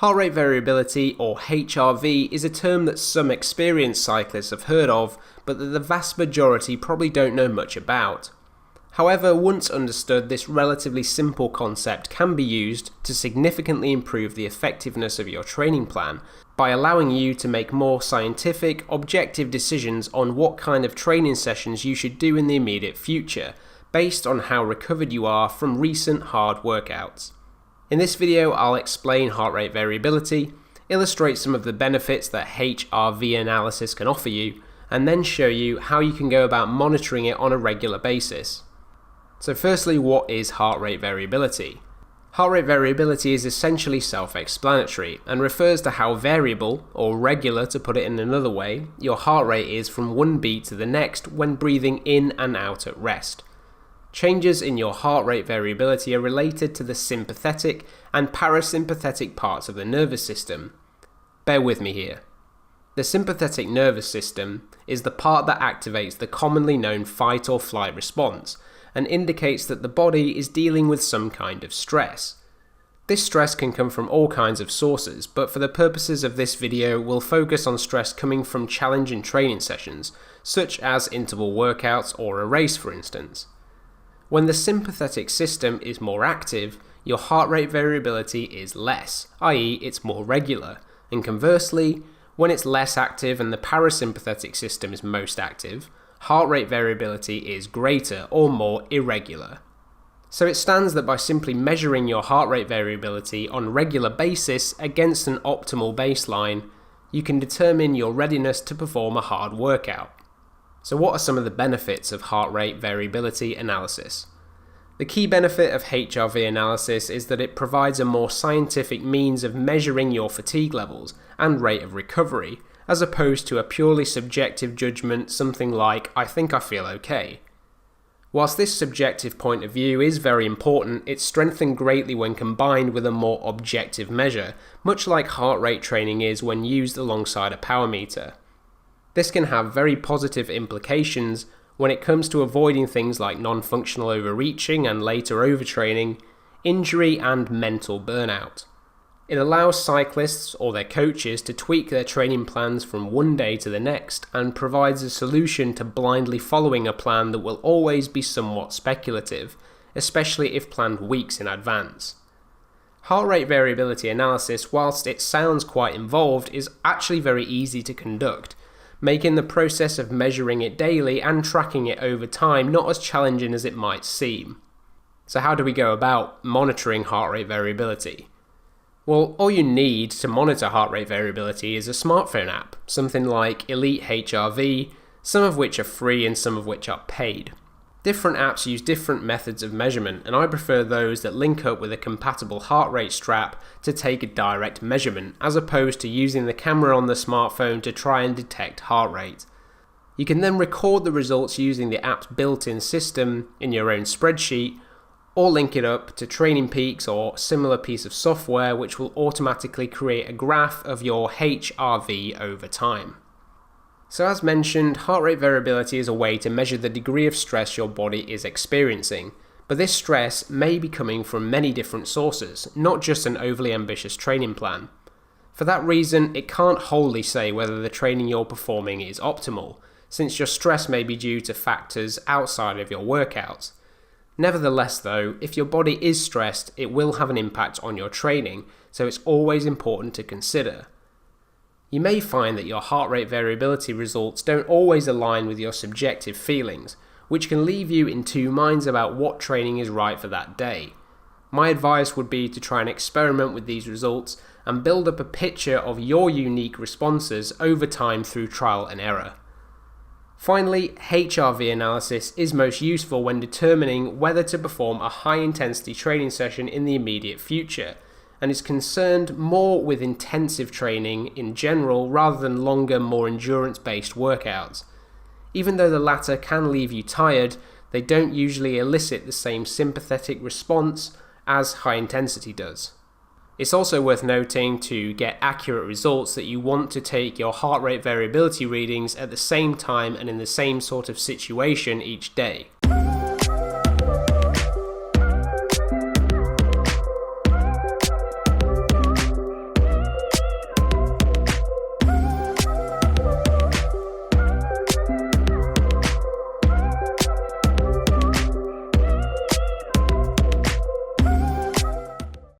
Heart rate variability, or HRV, is a term that some experienced cyclists have heard of, but that the vast majority probably don't know much about. However, once understood, this relatively simple concept can be used to significantly improve the effectiveness of your training plan by allowing you to make more scientific, objective decisions on what kind of training sessions you should do in the immediate future, based on how recovered you are from recent hard workouts. In this video, I'll explain heart rate variability, illustrate some of the benefits that HRV analysis can offer you, and then show you how you can go about monitoring it on a regular basis. So firstly, what is heart rate variability? Heart rate variability is essentially self-explanatory and refers to how variable, or regular to put it in another way, your heart rate is from one beat to the next when breathing in and out at rest. Changes in your heart rate variability are related to the sympathetic and parasympathetic parts of the nervous system. Bear with me here. The sympathetic nervous system is the part that activates the commonly known fight or flight response and indicates that the body is dealing with some kind of stress. This stress can come from all kinds of sources, but for the purposes of this video, we'll focus on stress coming from challenging training sessions, such as interval workouts or a race, for instance. When the sympathetic system is more active, your heart rate variability is less, i.e. it's more regular, and conversely, when it's less active and the parasympathetic system is most active, heart rate variability is greater or more irregular. So it stands that by simply measuring your heart rate variability on a regular basis against an optimal baseline, you can determine your readiness to perform a hard workout. So what are some of the benefits of heart rate variability analysis? The key benefit of HRV analysis is that it provides a more scientific means of measuring your fatigue levels and rate of recovery, as opposed to a purely subjective judgment, something like, I think I feel okay. Whilst this subjective point of view is very important, it's strengthened greatly when combined with a more objective measure, much like heart rate training is when used alongside a power meter. This can have very positive implications when it comes to avoiding things like non-functional overreaching and later overtraining, injury and mental burnout. It allows cyclists or their coaches to tweak their training plans from one day to the next and provides a solution to blindly following a plan that will always be somewhat speculative, especially if planned weeks in advance. Heart rate variability analysis, whilst it sounds quite involved, is actually very easy to conduct, making the process of measuring it daily and tracking it over time not as challenging as it might seem. So how do we go about monitoring heart rate variability? Well, all you need to monitor heart rate variability is a smartphone app, something like Elite HRV, some of which are free and some of which are paid. Different apps use different methods of measurement, and I prefer those that link up with a compatible heart rate strap to take a direct measurement, as opposed to using the camera on the smartphone to try and detect heart rate. You can then record the results using the app's built-in system in your own spreadsheet, or link it up to Training Peaks or similar piece of software which will automatically create a graph of your HRV over time. So as mentioned, heart rate variability is a way to measure the degree of stress your body is experiencing, but this stress may be coming from many different sources, not just an overly ambitious training plan. For that reason, it can't wholly say whether the training you're performing is optimal, since your stress may be due to factors outside of your workouts. Nevertheless though, if your body is stressed, it will have an impact on your training, so it's always important to consider. You may find that your heart rate variability results don't always align with your subjective feelings, which can leave you in two minds about what training is right for that day. My advice would be to try and experiment with these results and build up a picture of your unique responses over time through trial and error. Finally, HRV analysis is most useful when determining whether to perform a high-intensity training session in the immediate future, and is concerned more with intensive training in general rather than longer, more endurance-based workouts. Even though the latter can leave you tired, they don't usually elicit the same sympathetic response as high intensity does. It's also worth noting, to get accurate results, that you want to take your heart rate variability readings at the same time and in the same sort of situation each day.